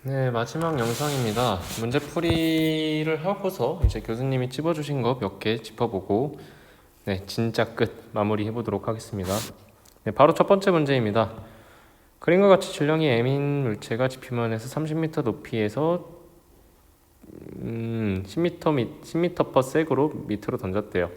네, 마지막 영상입니다. 문제풀이를 하고서 이제 교수님이 찝어주신 거 몇 개 짚어보고 네, 진짜 끝 마무리 해보도록 하겠습니다. 네, 바로 첫 번째 문제입니다. 그림과 같이 질량이 m인 물체가 지표면에서 30m 높이에서 10m per sec으로 밑으로 던졌대요.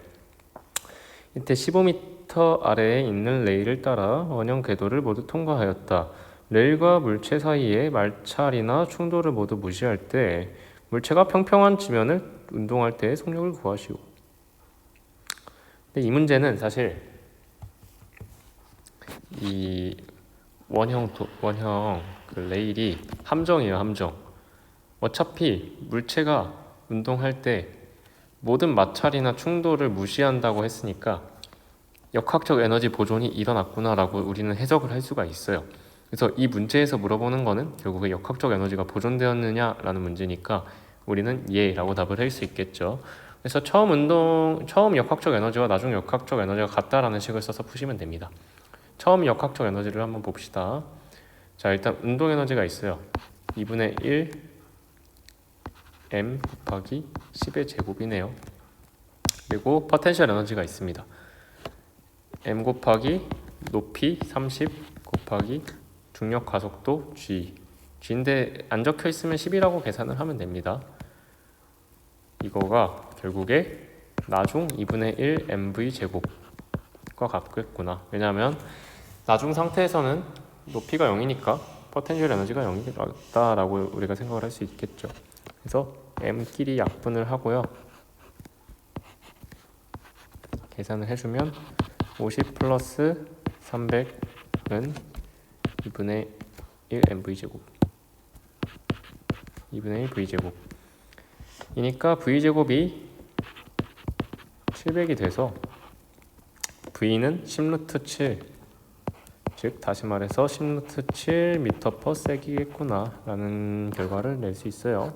이때 15m 아래에 있는 레일을 따라 원형 궤도를 모두 통과하였다. 레일과 물체 사이의 마찰이나 충돌을 모두 무시할 때 물체가 평평한 지면을 운동할 때의 속력을 구하시오. 근데 이 문제는 사실 이 원형 그 레일이 함정이에요, 함정. 어차피 물체가 운동할 때 모든 마찰이나 충돌을 무시한다고 했으니까 역학적 에너지 보존이 일어났구나라고 우리는 해석을 할 수가 있어요. 그래서 이 문제에서 물어보는 거는 결국에 역학적 에너지가 보존되었느냐라는 문제니까 우리는 예라고 답을 할 수 있겠죠. 그래서 처음 역학적 에너지와 나중 역학적 에너지가 같다라는 식을 써서 푸시면 됩니다. 처음 역학적 에너지를 한번 봅시다. 자, 일단 운동 에너지가 있어요. 2분의 1 m 곱하기 10의 제곱이네요. 그리고 포텐셜 에너지가 있습니다. m 곱하기 높이 30 곱하기 중력 가속도 g인데 안 적혀 있으면 10이라고 계산을 하면 됩니다. 이거가 결국에 나중 2분의 1 mv 제곱과 같겠구나. 왜냐하면 나중 상태에서는 높이가 0이니까 포텐셜 에너지가 0이 같다라고 우리가 생각을 할 수 있겠죠. 그래서 m끼리 약분을 하고요. 계산을 해주면 50 플러스 300은 2분의 1 mv제곱 2분의 1 v제곱 이니까 v제곱이 700이 돼서 v는 10루트 7 즉 다시 말해서 10루트 7 미터 퍼 섹이겠구나 라는 결과를 낼 수 있어요.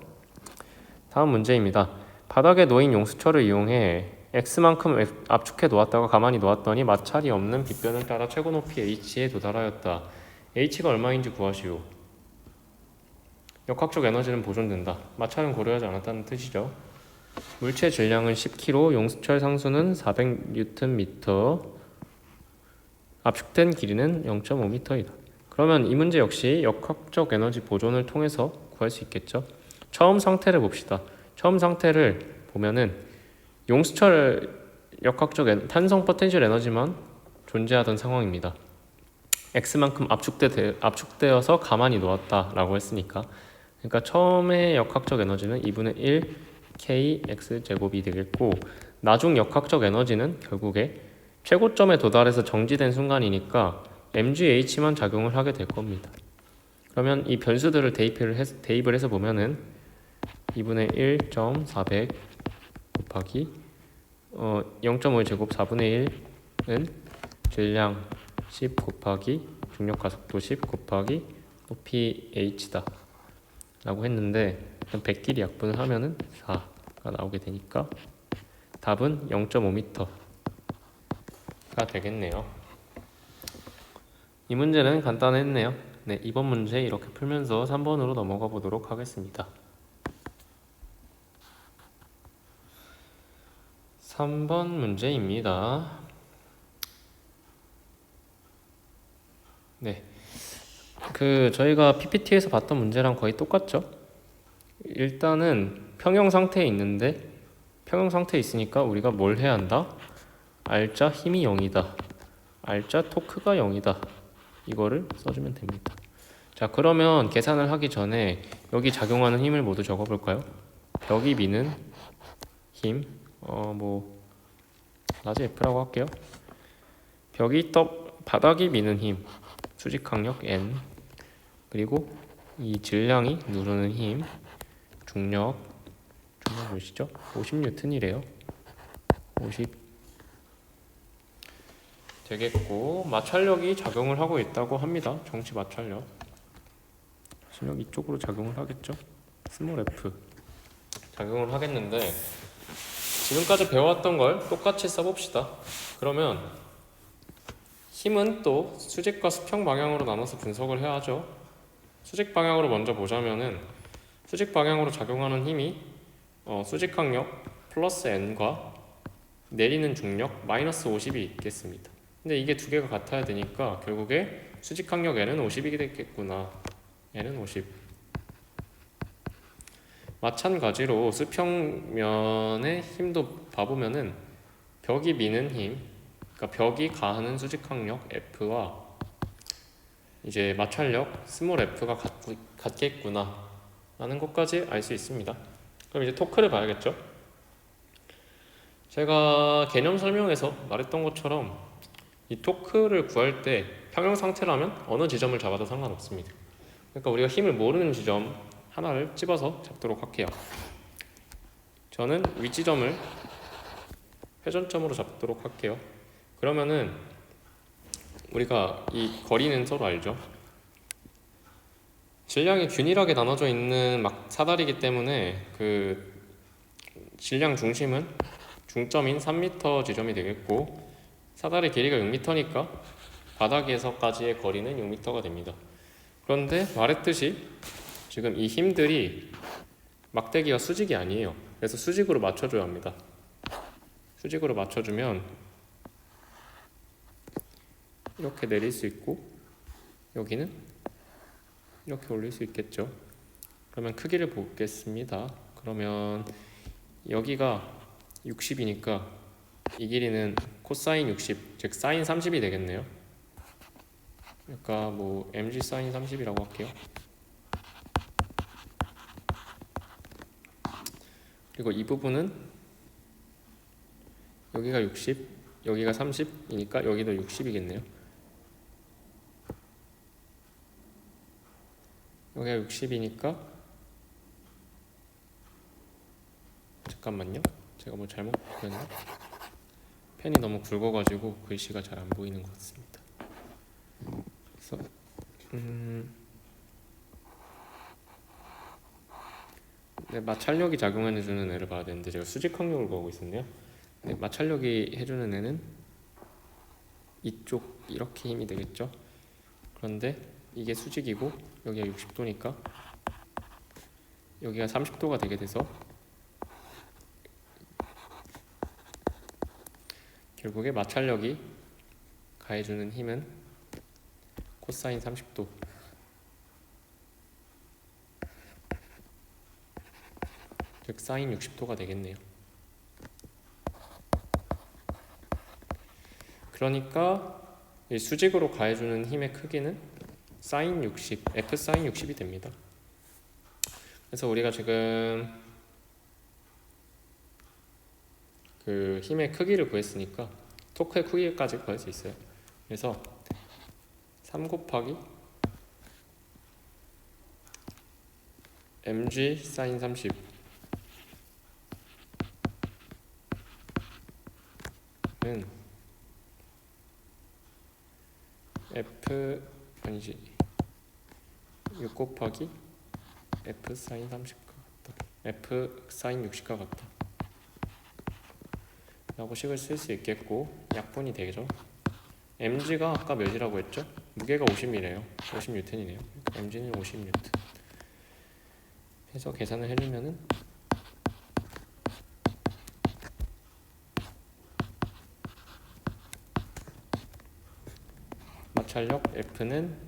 다음 문제입니다. 바닥에 놓인 용수철을 이용해 X만큼 압축해 놓았다가 가만히 놓았더니 마찰이 없는 빗변을 따라 최고 높이 H에 도달하였다. H가 얼마인지 구하시오. 역학적 에너지는 보존된다. 마찰은 고려하지 않았다는 뜻이죠. 물체 질량은 10kg, 용수철 상수는 400Nm, 압축된 길이는 0.5m이다. 그러면 이 문제 역시 역학적 에너지 보존을 통해서 구할 수 있겠죠. 처음 상태를 봅시다. 처음 상태를 보면은 용수철 역학적 탄성 포텐셜 에너지만 존재하던 상황입니다. X만큼 압축되어서 가만히 놓았다라고 했으니까, 그러니까 처음에 역학적 에너지는 2분의 1 kx 제곱이 되겠고, 나중 역학적 에너지는 결국에 최고점에 도달해서 정지된 순간이니까 mgh만 작용을 하게 될 겁니다. 그러면 이 변수들을 대입을 해서 보면은 2분의 1.400 곱하기 0.5의 제곱 4분의 1은 질량 10 곱하기 중력 가속도 10 곱하기 높이 h다 라고 했는데, 100끼리 약분을 하면은 4가 나오게 되니까 답은 0.5m가 되겠네요. 이 문제는 간단했네요. 네, 이번 문제 이렇게 풀면서 3번으로 넘어가 보도록 하겠습니다. 3번 문제입니다. 네, 저희가 PPT에서 봤던 문제랑 거의 똑같죠? 일단은 평형 상태에 있는데, 평형 상태에 있으니까 우리가 뭘 해야 한다? 알자 힘이 0이다. 알자 토크가 0이다. 이거를 써주면 됩니다. 자, 그러면 계산을 하기 전에 여기 작용하는 힘을 모두 적어볼까요? 벽이 미는 힘, 라지 F라고 할게요. 바닥이 미는 힘, 수직 강력 N, 그리고 이 질량이 누르는 힘, 중력 몇이죠? 50N이래요. 50 되겠고, 마찰력이 작용을 하고 있다고 합니다. 정치 마찰력. 마찰력 이쪽으로 작용을 하겠죠? 스몰 f 작용을 하겠는데, 지금까지 배워왔던 걸 똑같이 써봅시다. 그러면 힘은 또 수직과 수평 방향으로 나눠서 분석을 해야 하죠. 수직 방향으로 먼저 보자면은 수직 방향으로 작용하는 힘이 수직 강력 플러스 n과 내리는 중력 마이너스 50이 있겠습니다. 근데 이게 두 개가 같아야 되니까 결국에 수직 강력 n은 50이 되겠구나. n은 50. 마찬가지로 수평면의 힘도 봐보면은 벽이 미는 힘, 그러니까 벽이 가하는 수직 강력 F와 이제 마찰력 스몰 F가 같겠구나 라는 것까지 알 수 있습니다. 그럼 이제 토크를 봐야겠죠. 제가 개념 설명에서 말했던 것처럼 이 토크를 구할 때 평형 상태라면 어느 지점을 잡아도 상관없습니다. 그러니까 우리가 힘을 모르는 지점 하나를 집어서 잡도록 할게요. 저는 윗지점을 회전점으로 잡도록 할게요. 그러면은 우리가 이 거리는 서로 알죠? 질량이 균일하게 나눠져 있는 사다리이기 때문에 그 질량 중심은 중점인 3m 지점이 되겠고 사다리 길이가 6m니까 바닥에서까지의 거리는 6m가 됩니다. 그런데 말했듯이 지금 이 힘들이 막대기가 수직이 아니에요. 그래서 수직으로 맞춰줘야 합니다. 수직으로 맞춰주면 이렇게 내릴 수 있고 여기는 이렇게 올릴 수 있겠죠. 그러면 크기를 보겠습니다. 그러면 여기가 60이니까 이 길이는 코사인 60, 즉 사인 30이 되겠네요. 그러니까 뭐 mg 사인 30이라고 할게요. 그리고 이 부분은 여기가 60, 여기가 30이니까 여기도 60이겠네요. 여기가 60이니까 잠깐만요. 제가 뭐 잘못 그렸나? 펜이 너무 굵어가지고 글씨가 잘 안 보이는 것 같습니다. 그래서 네, 마찰력이 작용해주는 애를 봐야 되는데 제가 수직항력을 보고 있었네요. 네, 마찰력이 해주는 애는 이쪽 이렇게 힘이 되겠죠. 그런데 이게 수직이고 여기가 60도니까 여기가 30도가 되게 돼서 결국에 마찰력이 가해주는 힘은 코사인 30도 즉 사인 60도가 되겠네요. 그러니까 이 수직으로 가해주는 힘의 크기는 사인 60, F 사인 60이 됩니다. 그래서 우리가 지금 그 힘의 크기를 구했으니까 토크의 크기까지 구할 수 있어요. 그래서 3 곱하기 mg 사인 30 는 F 아니지 6 곱하기 F 사인 30과 같다. F 사인 60과 같다. 라고 식을 쓸 수 있겠고 약분이 되죠. mg가 아까 몇이라고 했죠? 무게가 50이래요. 50N이네요. mg는 50N. 해서 계산을 해주면은 마찰력 F는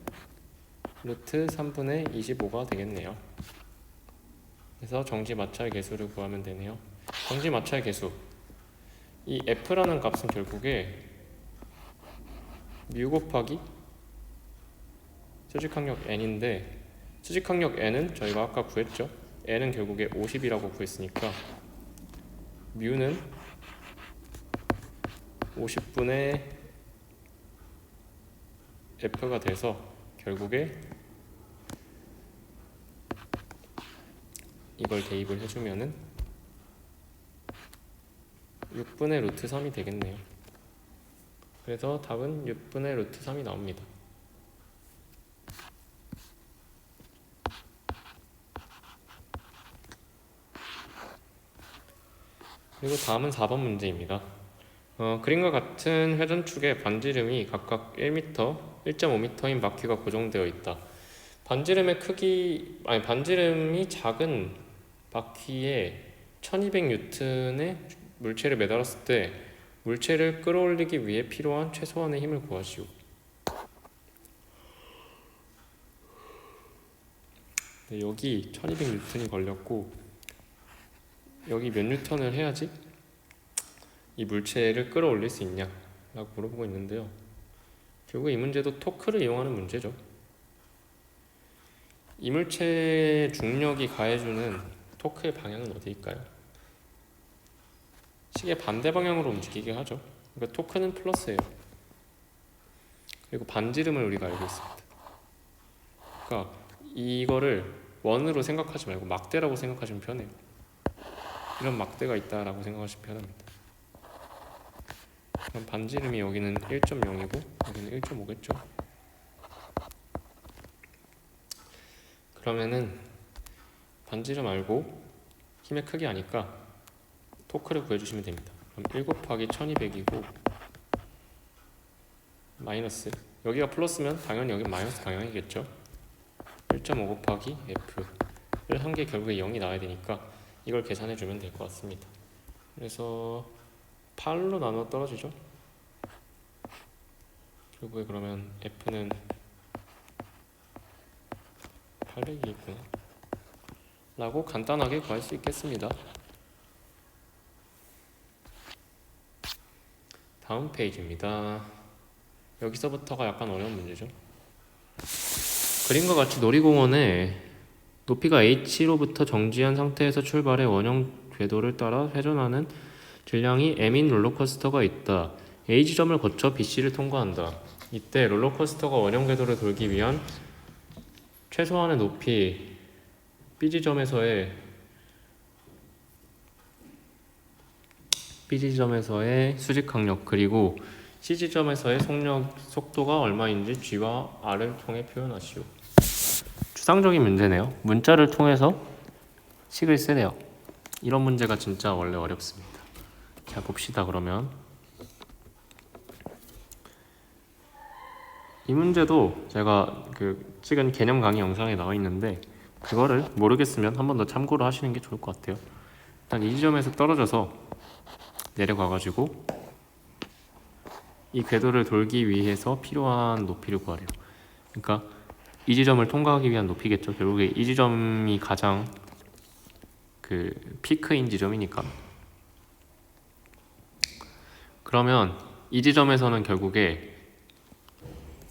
루트 3분의 25가 되겠네요. 그래서 정지 마찰 계수를 구하면 되네요. 정지 마찰 계수. 이 F라는 값은 결국에 뮤 곱하기 수직항력 n인데 수직항력 n은 저희가 아까 구했죠. n은 결국에 50이라고 구했으니까 뮤는 50분의 F가 돼서 결국에 이걸 대입을 해주면은 6분의 루트 3이 되겠네요. 그래서 답은 6분의 루트 3이 나옵니다. 그리고 다음은 4번 문제입니다. 그림과 같은 회전축의 반지름이 각각 1m, 1.5m인 바퀴가 고정되어 있다. 반지름의 크기, 아니 반지름이 작은 바퀴에 1200N의 물체를 매달았을 때 물체를 끌어올리기 위해 필요한 최소한의 힘을 구하시오. 네, 여기 1200N이 걸렸고 여기 몇 뉴턴을 해야지 이 물체를 끌어올릴 수 있냐 라고 물어보고 있는데요. 결국 이 문제도 토크를 이용하는 문제죠. 이물체의 중력이 가해주는 토크의 방향은 어디일까요? 시계 반대 방향으로 움직이게 하죠. 그러니까 토크는 플러스예요. 그리고 반지름을 우리가 알고 있습니다. 그러니까 이거를 원으로 생각하지 말고 막대라고 생각하시면 편해요. 이런 막대가 있다라고 생각하시면 편합니다. 그럼 반지름이 여기는 1.0이고 여기는 1.5겠죠. 그러면은 반지름 알고 힘의 크기 아니까 토크를 구해주시면 됩니다. 그럼 1 곱하기 1200이고 마이너스, 여기가 플러스면 당연히 여기 마이너스 방향이겠죠. 1.5 곱하기 F를 한 게 결국에 0이 나와야 되니까 이걸 계산해주면 될 것 같습니다. 그래서 8로 나눠 떨어지죠. 결국에 그러면 F는 800이 있구나 라고 간단하게 구할 수 있겠습니다. 다음 페이지입니다. 여기서부터가 약간 어려운 문제죠. 그림과 같이 놀이공원에 높이가 h로부터 정지한 상태에서 출발해 원형 궤도를 따라 회전하는 질량이 m인 롤러코스터가 있다. A 지점을 거쳐 BC를 통과한다. 이때 롤러코스터가 원형 궤도를 돌기 위한 최소한의 높이 B 지점에서의 수직 강력 그리고 C 지점에서의 속도가 얼마인지 G와 R을 통해 표현하시오. 추상적인 문제네요. 문자를 통해서 식을 쓰네요. 이런 문제가 진짜 원래 어렵습니다. 자, 봅시다. 그러면 이 문제도 제가 찍은 개념 강의 영상에 나와 있는데 그거를 모르겠으면 한 번 더 참고를 하시는 게 좋을 것 같아요. 일단 이 지점에서 떨어져서 내려가가지고 이 궤도를 돌기 위해서 필요한 높이를 구하래요. 그러니까 이 지점을 통과하기 위한 높이겠죠. 결국에 이 지점이 가장 피크인 지점이니까. 그러면 이 지점에서는 결국에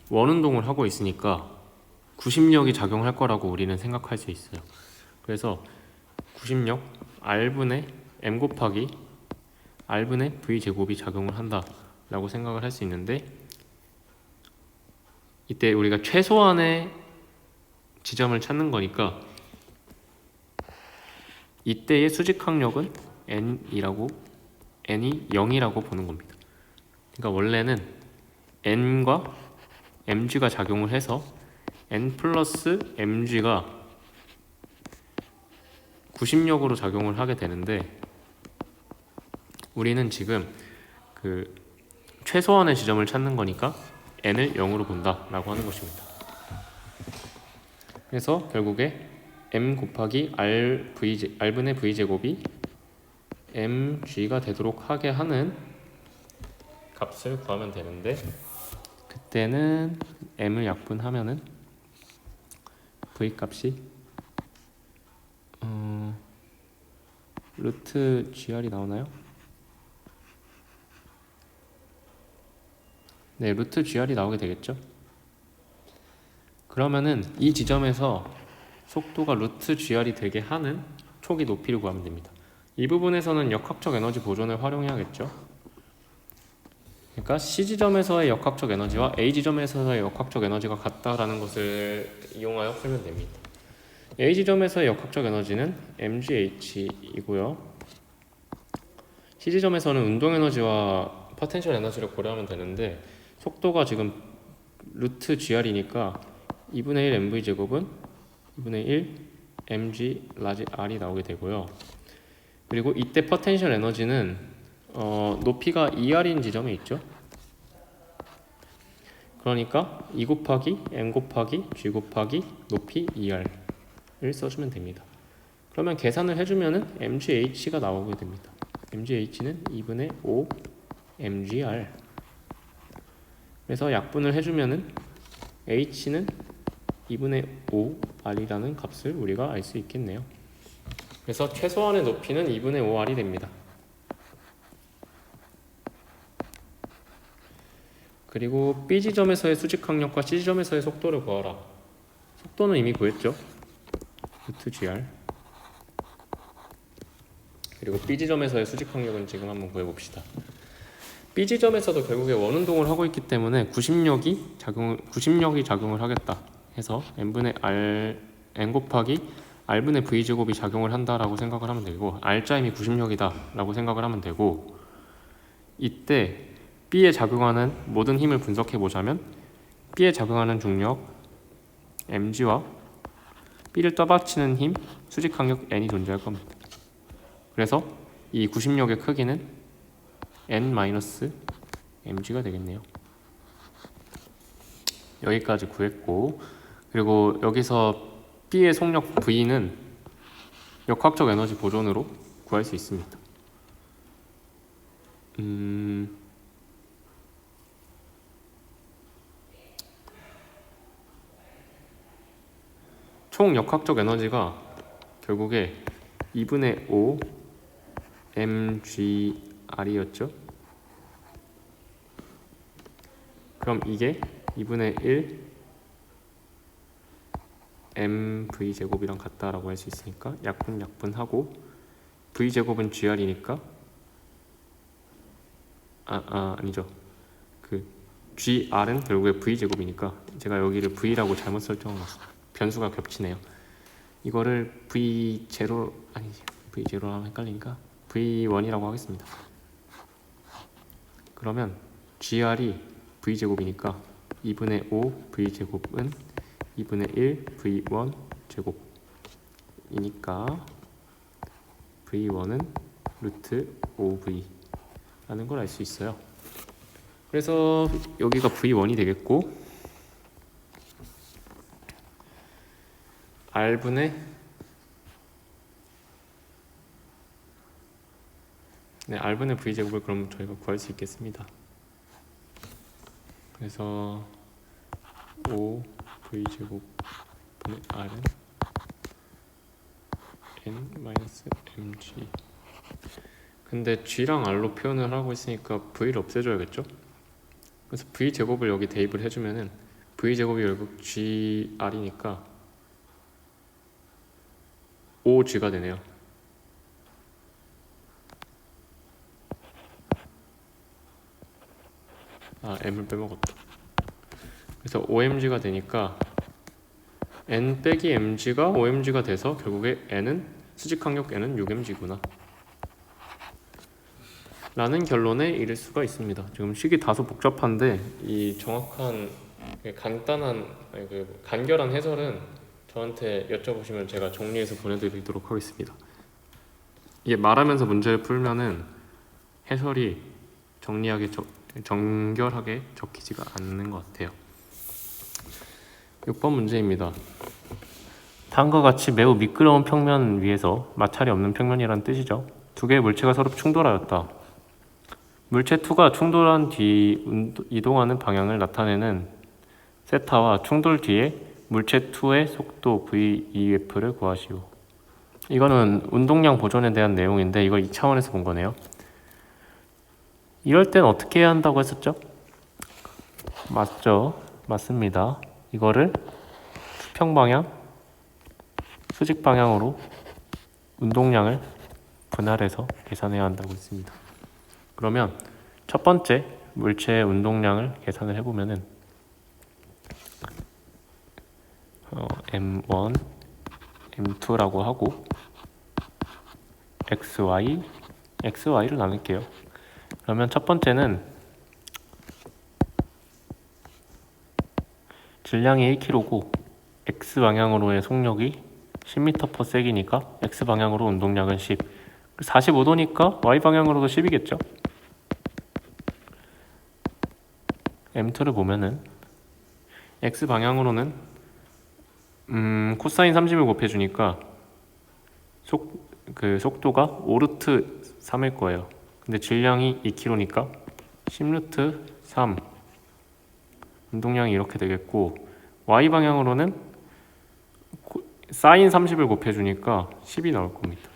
원운동을 하고 있으니까 구심력이 작용할 거라고 우리는 생각할 수 있어요. 그래서 구심력 R분의 M 곱하기 R분의 V 제곱이 작용을 한다 라고 생각을 할 수 있는데, 이때 우리가 최소한의 지점을 찾는 거니까 이때의 수직항력은 N이 0이라고 보는 겁니다. 그러니까 원래는 N과 mg가 작용을 해서 N 플러스 mg가 구심력으로 작용을 하게 되는데, 우리는 지금 최소한의 지점을 찾는 거니까 n을 0으로 본다 라고 하는 것입니다. 그래서 결국에 m 곱하기 r분의 v제곱이 mg가 되도록 하게 하는 값을 구하면 되는데, 그때는 m을 약분하면은 v 값이 루트 gr이 나오나요? 네, 루트 gr이 나오게 되겠죠. 그러면은 이 지점에서 속도가 루트 gr이 되게 하는 초기 높이를 구하면 됩니다. 이 부분에서는 역학적 에너지 보존을 활용해야겠죠. 그러니까 C 지점에서의 역학적 에너지와 A 지점에서의 역학적 에너지가 같다라는 것을 이용하여 풀면 됩니다. A 지점에서의 역학적 에너지는 mgh이고요. C 지점에서는 운동 에너지와 포텐셜 에너지를 고려하면 되는데, 속도가 지금 루트 gr이니까 2분의 1 mv 제곱은 2분의 1 mg 라지 r이 나오게 되고요. 그리고 이때 포텐셜 에너지는 높이가 2r인 지점에 있죠. 그러니까 2 곱하기 m 곱하기 g 곱하기 높이 2r을 써주면 됩니다. 그러면 계산을 해주면은 mgh가 나오게 됩니다. mgh는 2분의 5 mgr. 그래서 약분을 해주면은 h는 2분의 5r이라는 값을 우리가 알 수 있겠네요. 그래서 최소한의 높이는 2분의 5r이 됩니다. 그리고 B 지점에서의 수직 항력과 C 지점에서의 속도를 구하라. 속도는 이미 구했죠. 루트 gr. 그리고 B 지점에서의 수직 항력은 지금 한번 구해봅시다. B 지점에서도 결국에 원운동을 하고 있기 때문에 구심력이 작용을 하겠다 해서 n 곱하기 r분의 v제곱이 작용을 한다라고 생각을 하면 되고, r자임이 구심력이다 라고 생각을 하면 되고, 이때 B에 작용하는 모든 힘을 분석해 보자면 B에 작용하는 중력 mg와 B를 떠받치는 힘 수직 항력 n이 존재할 겁니다. 그래서 이 구심력의 크기는 n-mg가 되겠네요. 여기까지 구했고, 그리고 여기서 B의 속력 V는 역학적 에너지 보존으로 구할 수 있습니다. 총 역학적 에너지가 결국에 2분의 5 mgr이었죠. 그럼 이게 2분의 1 mv제곱이랑 같다라고 할 수 있으니까 약분하고, v제곱은 gr이니까 아니죠. 그 gr은 결국에 v제곱이니까 제가 여기를 v라고 잘못 설정해놨어요. 변수가 겹치네요. 이거를 v0라고 헷갈리니까 v1이라고 하겠습니다. 그러면 gr이 v제곱이니까 2분의 5 v제곱은 2분의 1 v1 제곱이니까 v1은 루트 5v 라는 걸 알 수 있어요. 그래서 여기가 v1이 되겠고, r분의 r분의 v제곱을 그럼 저희가 구할 수 있겠습니다. 그래서 5v제곱 분의 r은 n-mg. 근데 g랑 r로 표현을 하고 있으니까 v를 없애줘야겠죠? 그래서 v제곱을 여기 대입을 해주면은 v제곱이 결국 gr이니까 5g가 되네요. m을 빼먹었다. 그래서 5mg가 되니까 n 빼기 mg가 5mg가 돼서 결국에 n은 수직항력 n은 6mg구나 라는 결론에 이를 수가 있습니다. 지금 식이 다소 복잡한데 이 정확한 간단한 간결한 해설은 저한테 여쭤보시면 제가 정리해서 보내드리도록 하겠습니다. 이게 말하면서 문제를 풀면은 해설이 정결하게 적히지가 않는 것 같아요. 6번 문제입니다. 다음과 같이 매우 미끄러운 평면 위에서 마찰이 없는 평면이라는 뜻이죠. 두 개의 물체가 서로 충돌하였다. 물체 2가 충돌한 뒤 이동하는 방향을 나타내는 세타와 충돌 뒤에 물체 2의 속도 VEF를 구하시오. 이거는 운동량 보존에 대한 내용인데 이걸 2차원에서 본 거네요. 이럴 땐 어떻게 해야 한다고 했었죠? 맞죠? 맞습니다. 이거를 수평 방향, 수직 방향으로 운동량을 분할해서 계산해야 한다고 했습니다. 그러면 첫 번째 물체의 운동량을 계산을 해보면은 M1, M2라고 하고 XY를 나눌게요. 그러면 첫 번째는 질량이 1kg고 X방향으로의 속력이 10m/s이니까 X방향으로 운동량은 10. 45도니까 Y방향으로도 10이겠죠? M2를 보면은 x 방향으로는 코사인 30을 곱해주니까 속도가 5루트 3일 거예요. 근데 질량이 2kg니까 10루트 3 운동량이 이렇게 되겠고, y 방향으로는 사인 30을 곱해주니까 10이 나올 겁니다.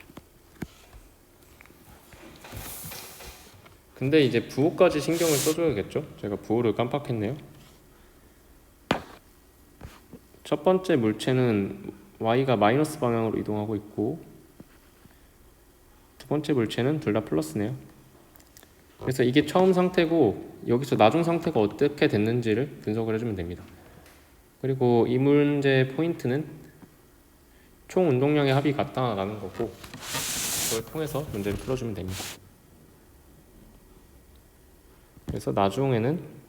근데 이제 부호까지 신경을 써줘야겠죠? 제가 부호를 깜빡했네요. 첫 번째 물체는 y가 마이너스 방향으로 이동하고 있고, 두 번째 물체는 둘 다 플러스네요. 그래서 이게 처음 상태고 여기서 나중 상태가 어떻게 됐는지를 분석을 해주면 됩니다. 그리고 이 문제의 포인트는 총 운동량의 합이 같다라는 거고, 그걸 통해서 문제를 풀어주면 됩니다. 그래서 나중에는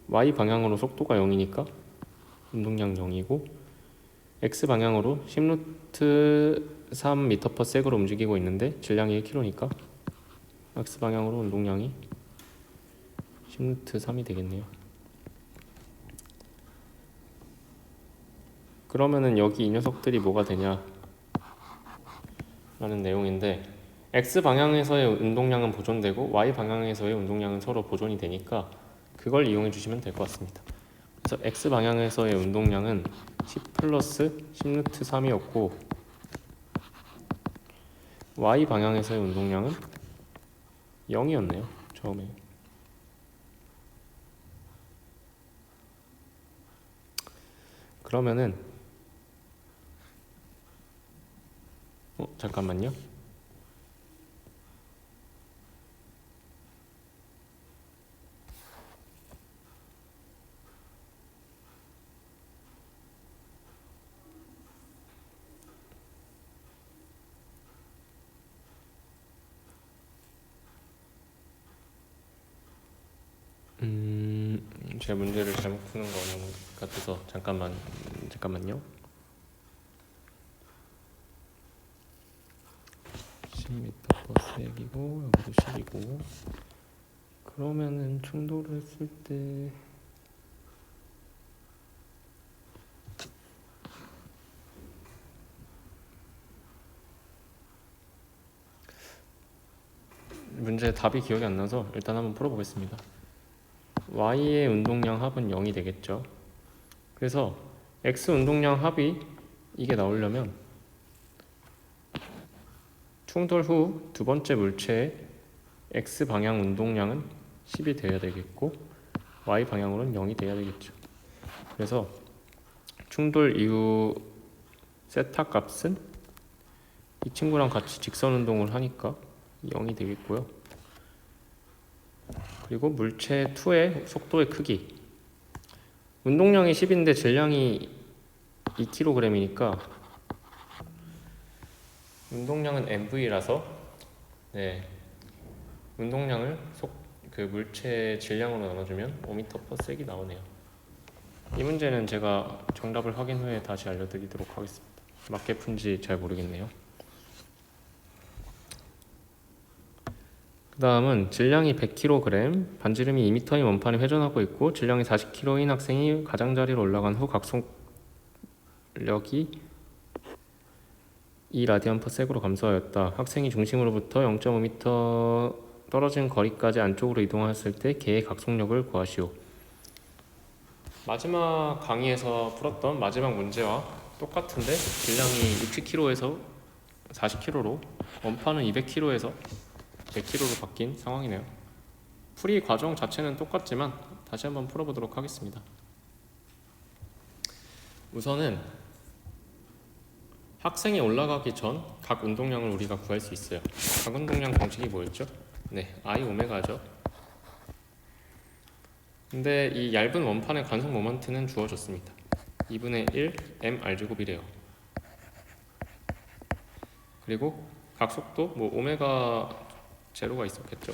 y 방향으로 속도가 0이니까 운동량 0이고, x 방향으로 10루트 3m/s로 움직이고 있는데 질량이 1kg니까 x 방향으로 운동량이 10루트 3이 되겠네요. 그러면은 여기 이 녀석들이 뭐가 되냐 라는 내용인데, x 방향에서의 운동량은 보존되고 y 방향에서의 운동량은 서로 보존이 되니까 그걸 이용해 주시면 될 것 같습니다. 그래서 x 방향에서의 운동량은 10 플러스 10루트 3이었고, y 방향에서의 운동량은 0이었네요. 처음에. 그러면은 잠깐만요. 제가 문제를 잘못 푸는 거 같아서 잠깐만요. 10m/s이고 여기도 10이고, 그러면은 충돌을 했을 때 문제 답이 기억이 안 나서 일단 한번 풀어보겠습니다. y의 운동량 합은 0이 되겠죠. 그래서 x 운동량 합이 이게 나오려면 충돌 후 두 번째 물체의 x 방향 운동량은 10이 되어야 되겠고 y 방향으로는 0이 되어야 되겠죠. 그래서 충돌 이후 세타 값은 이 친구랑 같이 직선 운동을 하니까 0이 되겠고요. 그리고 물체 2의 속도의 크기, 운동량이 10인데 질량이 2kg이니까 운동량은 mv라서 운동량을 물체 질량으로 나눠주면 5m/s이 나오네요. 이 문제는 제가 정답을 확인 후에 다시 알려드리도록 하겠습니다. 맞게 푼지 잘 모르겠네요. 그 다음은 질량이 100kg, 반지름이 2m인 원판이 회전하고 있고 질량이 40kg인 학생이 가장자리로 올라간 후 각속력이 2라디안/s로 감소하였다. 학생이 중심으로부터 0.5m 떨어진 거리까지 안쪽으로 이동했을 때 개의 각속력을 구하시오. 마지막 강의에서 풀었던 마지막 문제와 똑같은데 질량이 60kg에서 40kg로, 원판은 200kg에서 100kg로 바뀐 상황이네요. 풀이 과정 자체는 똑같지만 다시 한번 풀어보도록 하겠습니다. 우선은 학생이 올라가기 전 각 운동량을 우리가 구할 수 있어요. 각 운동량 공식이 뭐였죠? I 오메가죠. 근데 이 얇은 원판의 간속 모먼트는 주어졌습니다. 2분의 1 m r제곱이래요. 그리고 각속도 오메가 제로가 있었겠죠.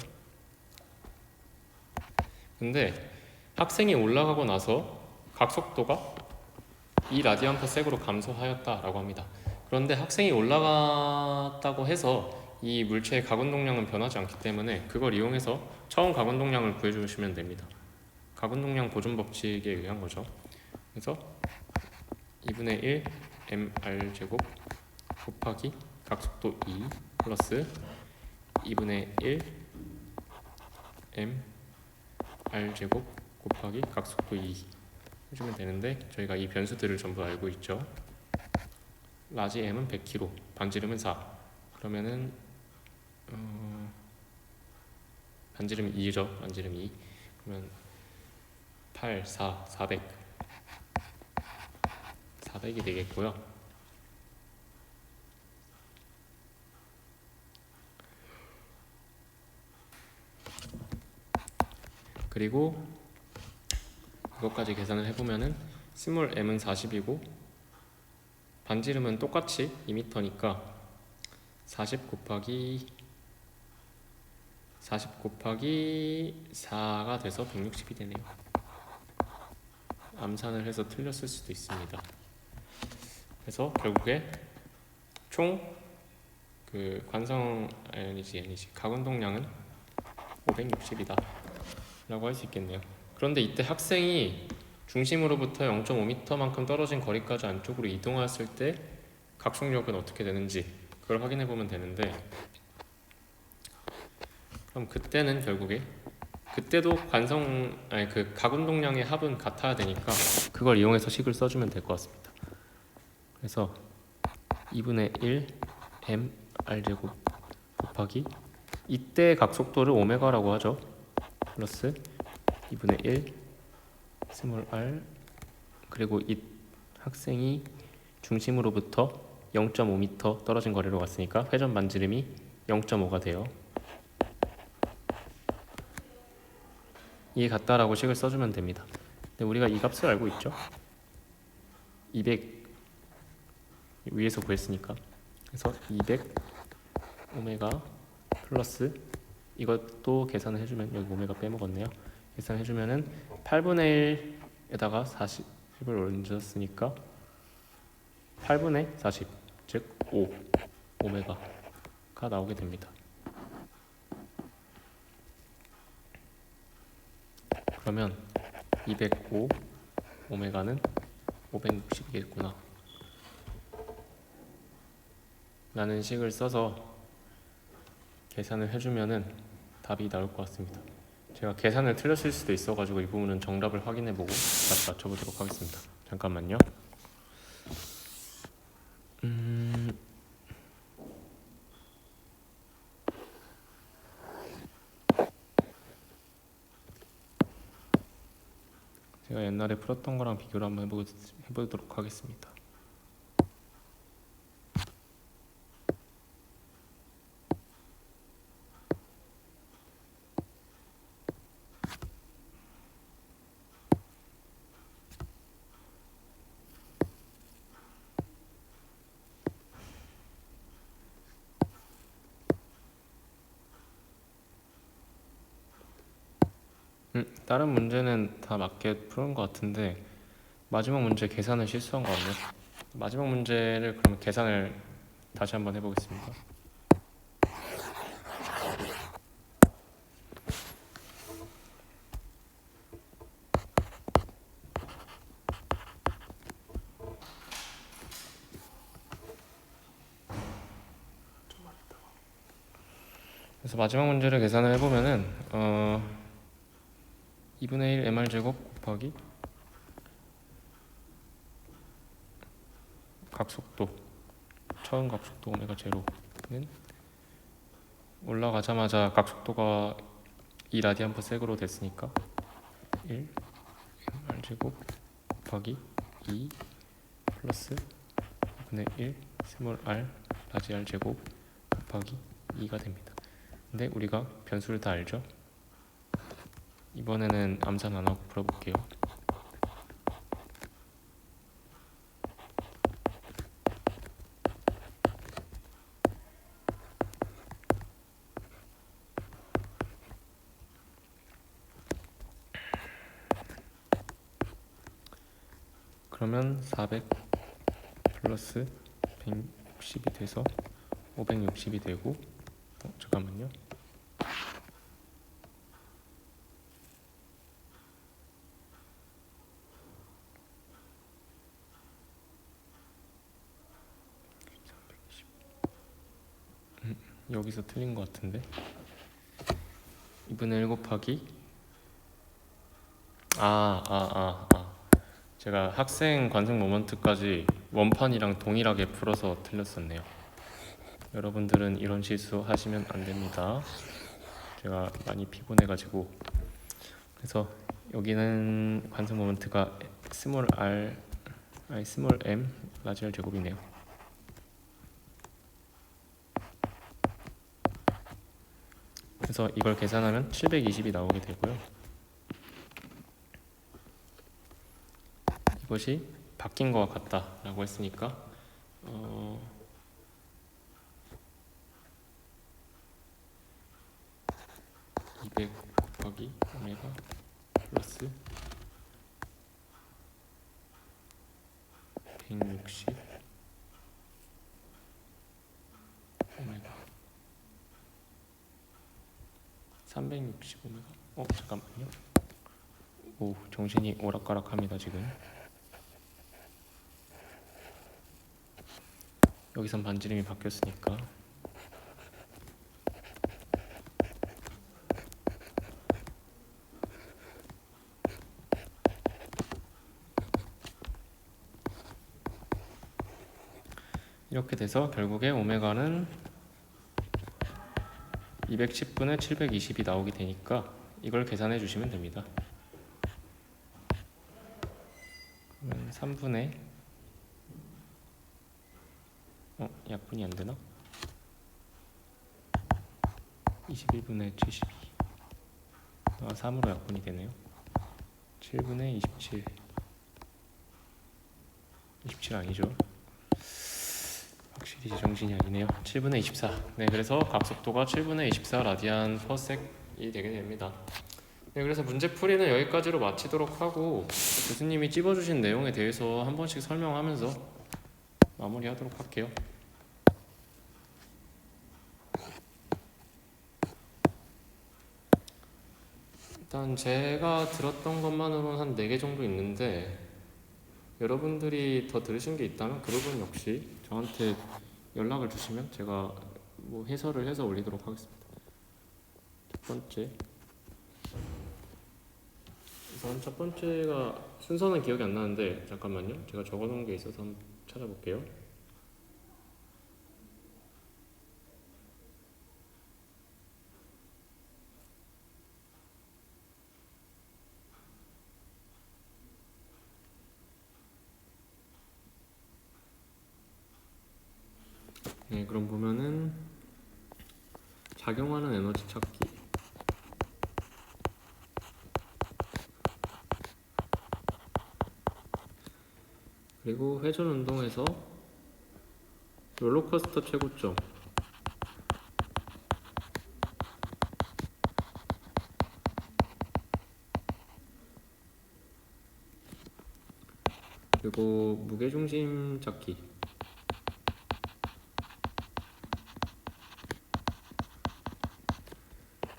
근데 학생이 올라가고 나서 각속도가 2라디안/s로 감소하였다라고 합니다. 그런데 학생이 올라갔다고 해서 이 물체의 각운동량은 변하지 않기 때문에 그걸 이용해서 처음 각운동량을 구해주시면 됩니다. 가군동량 보존 법칙에 의한 거죠. 그래서 2분의 1 mr 제곱 곱하기 각속도 2 플러스 2분의 1 mr 제곱 곱하기 각속도 2 해주면 되는데, 저희가 이 변수들을 전부 알고 있죠. 라지 m은 100kg, 반지름은 4. 그러면은 반지름 2죠. 반지름 2. 그러면 8, 4, 400. 400이 되겠고요. 그리고 이것까지 계산을 해보면은 스몰 m은 40이고 반지름은 똑같이 2m니까 40 곱하기 4가 돼서 160이 되네요. 암산을 해서 틀렸을 수도 있습니다. 그래서 결국에 총 가운동량은 560이다 라고 할 수 있겠네요. 그런데 이때 학생이 중심으로부터 0.5m만큼 떨어진 거리까지 안쪽으로 이동했을 때 각속력은 어떻게 되는지 그걸 확인해 보면 되는데, 그럼 그때는 결국에 그때도 가운동량의 합은 같아야 되니까 그걸 이용해서 식을 써주면 될 것 같습니다. 그래서 2분의 1 mr 제곱 곱하기 이때 각속도를 오메가라고 하죠. 플러스 2분의 1 스몰 r, 그리고 이 학생이 중심으로부터 0.5m 떨어진 거리로 갔으니까 회전 반지름이 0.5가 돼요. 이게 같다라고 식을 써주면 됩니다. 근데 우리가 이 값을 알고 있죠. 200 위에서 구했으니까. 그래서 200 오메가 플러스 이것도 계산을 해주면, 여기 오메가 빼먹었네요. 계산해주면은 8분의 1에다가 40을 얹었으니까 8분의 40, 즉 5 오메가가 나오게 됩니다. 그러면 205 오메가는 560이겠구나 라는 식을 써서 계산을 해주면은 답이 나올 것 같습니다. 제가 계산을 틀렸을 수도 있어가지고 이 부분은 정답을 확인해보고 다시 맞춰보도록 하겠습니다. 잠깐만요. 제가 옛날에 풀었던 거랑 비교를 한번 해보도록 하겠습니다. 다른 문제는 다 맞게 푸는 것 같은데 마지막 문제 계산을 실수한 거 같네요. 마지막 문제를 그러면 계산을 다시 한번 해보겠습니다. 그래서 마지막 문제를 계산을 해보면은 2분의 1 mr 제곱 곱하기 각속도, 처음 각속도 오메가 제로는 올라가자마자 각속도가 2라디안/섹으로 됐으니까 1 mr 제곱 곱하기 2 플러스 2분의 1 스몰 r 라지 r 제곱 곱하기 2가 됩니다. 근데 우리가 변수를 다 알죠? 이번에는 암산 안 하고 풀어볼게요. 그러면 400 플러스 160이 돼서 560이 되고, 잠깐만요. 여기서 틀린 것 같은데 2분의 1 곱하기 제가 학생 관습 모먼트까지 원판이랑 동일하게 풀어서 틀렸었네요. 여러분들은 이런 실수 하시면 안 됩니다. 제가 많이 피곤해가지고. 그래서 여기는 관습 모먼트가 스몰 r, 스몰 m, 라지 r 제곱이네요. 그래서 이걸 계산하면 720이 나오게 되고요. 이것이 바뀐 것과 같다라고 했으니까 200 곱하기 오메가 플러스 160 오메가 360 오메가 잠깐만요. 오, 정신이 오락가락합니다 지금. 여기선 반지름이 바뀌었으니까 이렇게 돼서 결국에 오메가는 210분의 720이 나오게 되니까 이걸 계산해 주시면 됩니다. 그러면 3분의 약분이 안 되나? 21분의 72 3으로 약분이 되네요. 7분의 27 27 아니죠? 확실히 정신이 아니네요. 7분의 24. 네, 그래서 각속도가 7분의 24 라디안 퍼섹이 되게 됩니다. 네, 그래서 문제풀이는 여기까지로 마치도록 하고 교수님이 찝어주신 내용에 대해서 한 번씩 설명하면서 마무리하도록 할게요. 일단 제가 들었던 것만으로는 한 4개 정도 있는데 여러분들이 더 들으신 게 있다면 그 부분 역시 저한테 연락을 주시면 제가 뭐 해설을 해서 올리도록 하겠습니다. 첫 번째, 우선 첫 번째가 순서는 기억이 안 나는데 잠깐만요. 제가 적어놓은 게 있어서 한번 찾아볼게요. 네, 그럼 보면은 작용하는 에너지 찾기, 그리고 회전 운동에서 롤러코스터 최고점, 그리고 무게중심 찾기,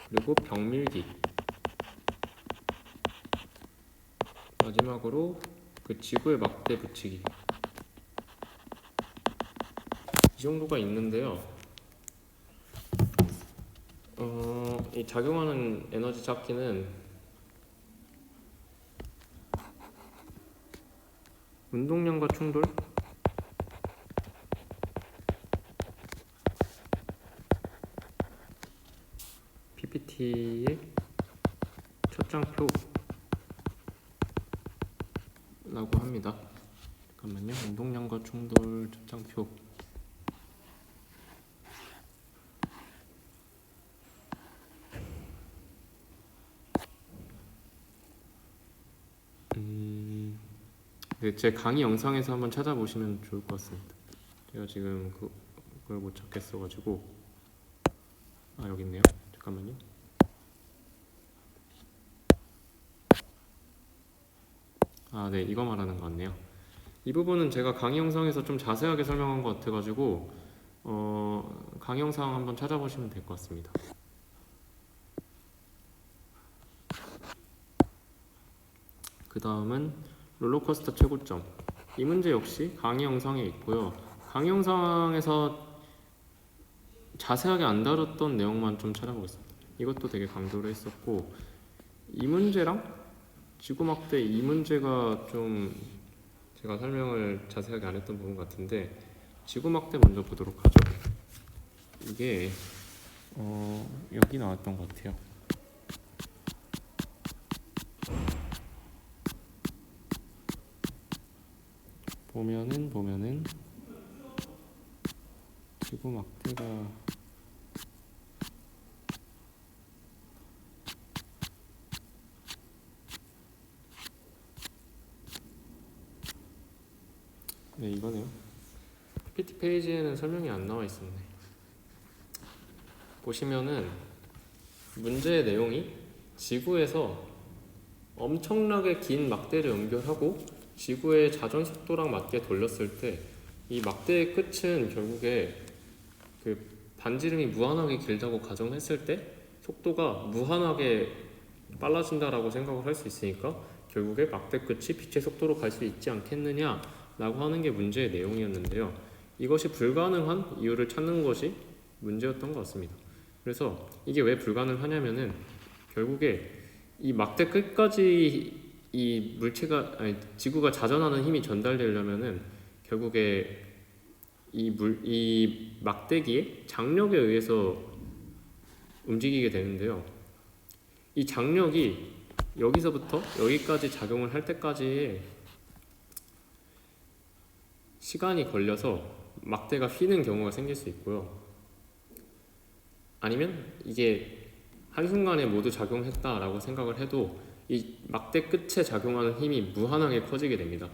그리고 벽밀기, 마지막으로 그 지구의 막대 붙이기. 이 정도가 있는데요. 이 작용하는 에너지 찾기는 운동량과 충돌, PPT의 첫 장표라고 합니다. 잠깐만요. 운동량과 충돌 첫 장표. 네, 제 강의 영상에서 한번 찾아보시면 좋을 것 같습니다. 제가 지금 그걸 못 찾겠어가지고 여기 있네요. 잠깐만요. 네, 이거 말하는 것 같네요. 이 부분은 제가 강의 영상에서 좀 자세하게 설명한 것 같아가지고 강의 영상 한번 찾아보시면 될 것 같습니다. 그 다음은 롤러코스터 최고점. 이 문제 역시 강의 영상에 있고요. 강의 영상에서 자세하게 안 다뤘던 내용만 좀 찾아보겠습니다. 이것도 되게 강조를 했었고, 이 문제랑 지구막대 이 문제가 좀 제가 설명을 자세하게 안 했던 부분 같은데, 지구막대 먼저 보도록 하죠. 이게 여기 나왔던 것 같아요. 보면은 지구막대가 네, 이거네요. PPT 페이지에는 설명이 안 나와 있었네. 보시면은 문제의 내용이 지구에서 엄청나게 긴 막대를 연결하고 지구의 자전 속도랑 맞게 돌렸을 때 이 막대의 끝은 결국에 그 반지름이 무한하게 길다고 가정했을 때 속도가 무한하게 빨라진다라고 생각을 할 수 있으니까 결국에 막대 끝이 빛의 속도로 갈 수 있지 않겠느냐라고 하는 게 문제의 내용이었는데요. 이것이 불가능한 이유를 찾는 것이 문제였던 것 같습니다. 그래서 이게 왜 불가능하냐면은 결국에 이 막대 끝까지 이 물체가 지구가 자전하는 힘이 전달되려면은 결국에 이 막대기의 장력에 의해서 움직이게 되는데요. 이 장력이 여기서부터 여기까지 작용을 할 때까지의 시간이 걸려서 막대가 휘는 경우가 생길 수 있고요. 아니면 이게 한순간에 모두 작용했다라고 생각을 해도 이 막대 끝에 작용하는 힘이 무한하게 커지게 됩니다.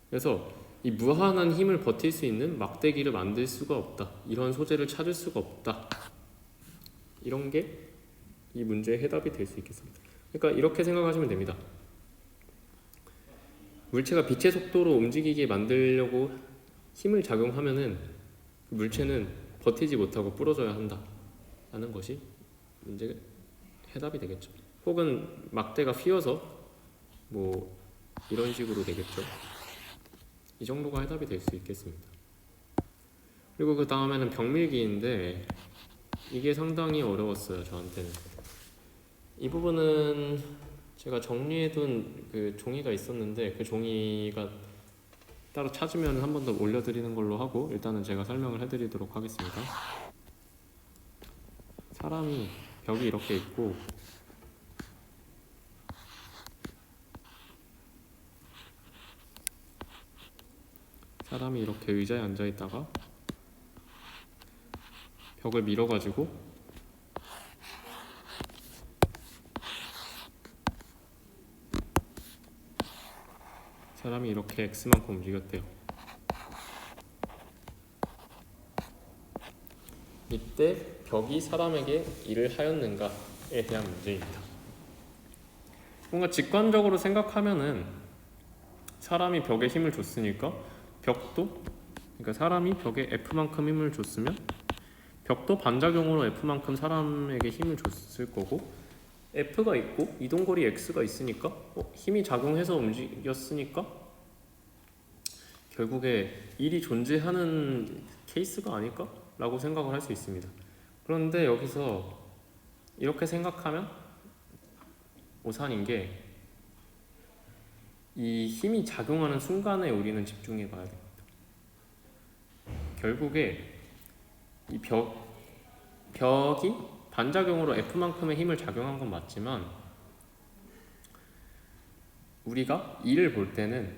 그래서 이 무한한 힘을 버틸 수 있는 막대기를 만들 수가 없다. 이런 소재를 찾을 수가 없다. 이런 게 이 문제의 해답이 될 수 있겠습니다. 그러니까 이렇게 생각하시면 됩니다. 물체가 빛의 속도로 움직이게 만들려고 힘을 작용하면은 그 물체는 버티지 못하고 부러져야 한다. 라는 것이 문제의 해답이 되겠죠. 혹은 막대가 휘어서 뭐 이런 식으로 되겠죠. 이 정도가 해답이 될 수 있겠습니다. 그리고 그 다음에는 벽밀기인데 이게 상당히 어려웠어요, 저한테는. 이 부분은 제가 정리해둔 그 종이가 있었는데 그 종이가 따로 찾으면 한 번 더 올려드리는 걸로 하고 일단은 제가 설명을 해드리도록 하겠습니다. 사람이 벽이 이렇게 있고 사람이 이렇게 의자에 앉아 있다가 벽을 밀어가지고 사람이 이렇게 X만큼 움직였대요. 이때 벽이 사람에게 일을 하였는가에 대한 문제입니다. 뭔가 직관적으로 생각하면은 사람이 벽에 힘을 줬으니까 벽도, 그러니까 사람이 벽에 F만큼 힘을 줬으면 벽도 반작용으로 F만큼 사람에게 힘을 줬을 거고, F가 있고 이동거리 X가 있으니까 힘이 작용해서 움직였으니까 결국에 일이 존재하는 케이스가 아닐까? 라고 생각을 할 수 있습니다. 그런데 여기서 이렇게 생각하면 오산인 게 이 힘이 작용하는 순간에 우리는 집중해 봐야 됩니다. 결국에 이 벽이 반작용으로 F만큼의 힘을 작용한 건 맞지만 우리가 일을 볼 때는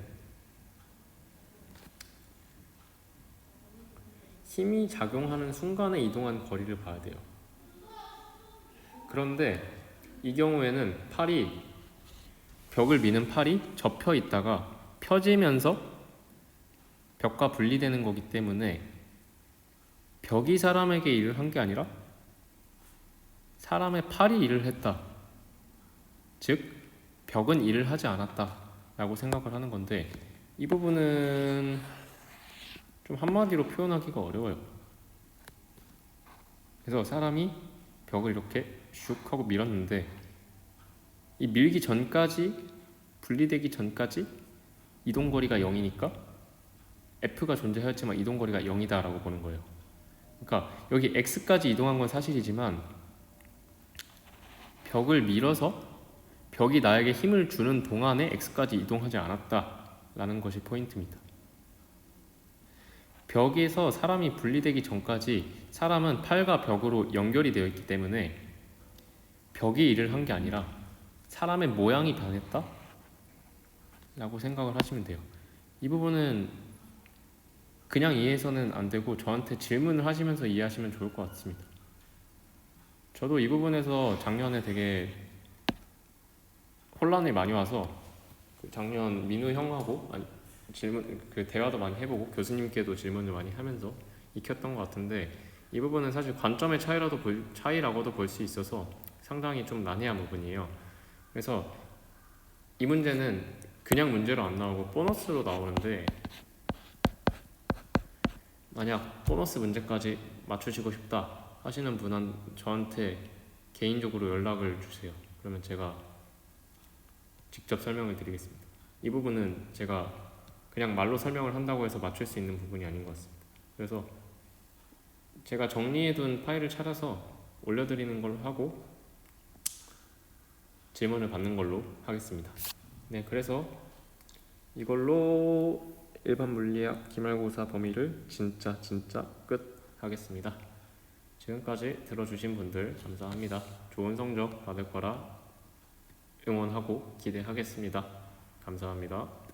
힘이 작용하는 순간에 이동한 거리를 봐야 돼요. 그런데 이 경우에는 벽을 미는 팔이 접혀 있다가 펴지면서 벽과 분리되는 거기 때문에 벽이 사람에게 일을 한 게 아니라 사람의 팔이 일을 했다. 즉 벽은 일을 하지 않았다 라고 생각을 하는 건데 이 부분은 좀 한마디로 표현하기가 어려워요. 그래서 사람이 벽을 이렇게 슉 하고 밀었는데 이 밀기 전까지, 분리되기 전까지 이동거리가 0이니까 F가 존재하였지만 이동거리가 0이다 라고 보는 거예요. 그러니까 여기 x까지 이동한 건 사실이지만 벽을 밀어서 벽이 나에게 힘을 주는 동안에 x까지 이동하지 않았다라는 것이 포인트입니다. 벽에서 사람이 분리되기 전까지 사람은 팔과 벽으로 연결이 되어 있기 때문에 벽이 일을 한 게 아니라 사람의 모양이 변했다? 라고 생각을 하시면 돼요. 이 부분은 그냥 이해해서는 안 되고 저한테 질문을 하시면서 이해하시면 좋을 것 같습니다. 저도 이 부분에서 작년에 되게 혼란이 많이 와서 작년 민우 형하고 질문 대화도 많이 해보고 교수님께도 질문을 많이 하면서 익혔던 것 같은데 이 부분은 사실 관점의 차이라고도 볼 수 있어서 상당히 좀 난해한 부분이에요. 그래서 이 문제는 그냥 문제로 안 나오고 보너스로 나오는데 만약 보너스 문제까지 맞추시고 싶다 하시는 분은 저한테 개인적으로 연락을 주세요. 그러면 제가 직접 설명을 드리겠습니다. 이 부분은 제가 그냥 말로 설명을 한다고 해서 맞출 수 있는 부분이 아닌 것 같습니다. 그래서 제가 정리해둔 파일을 찾아서 올려드리는 걸로 하고 질문을 받는 걸로 하겠습니다. 네, 그래서 이걸로 일반 물리학 기말고사 범위를 진짜 끝 하겠습니다. 지금까지 들어주신 분들 감사합니다. 좋은 성적 받을 거라 응원하고 기대하겠습니다. 감사합니다.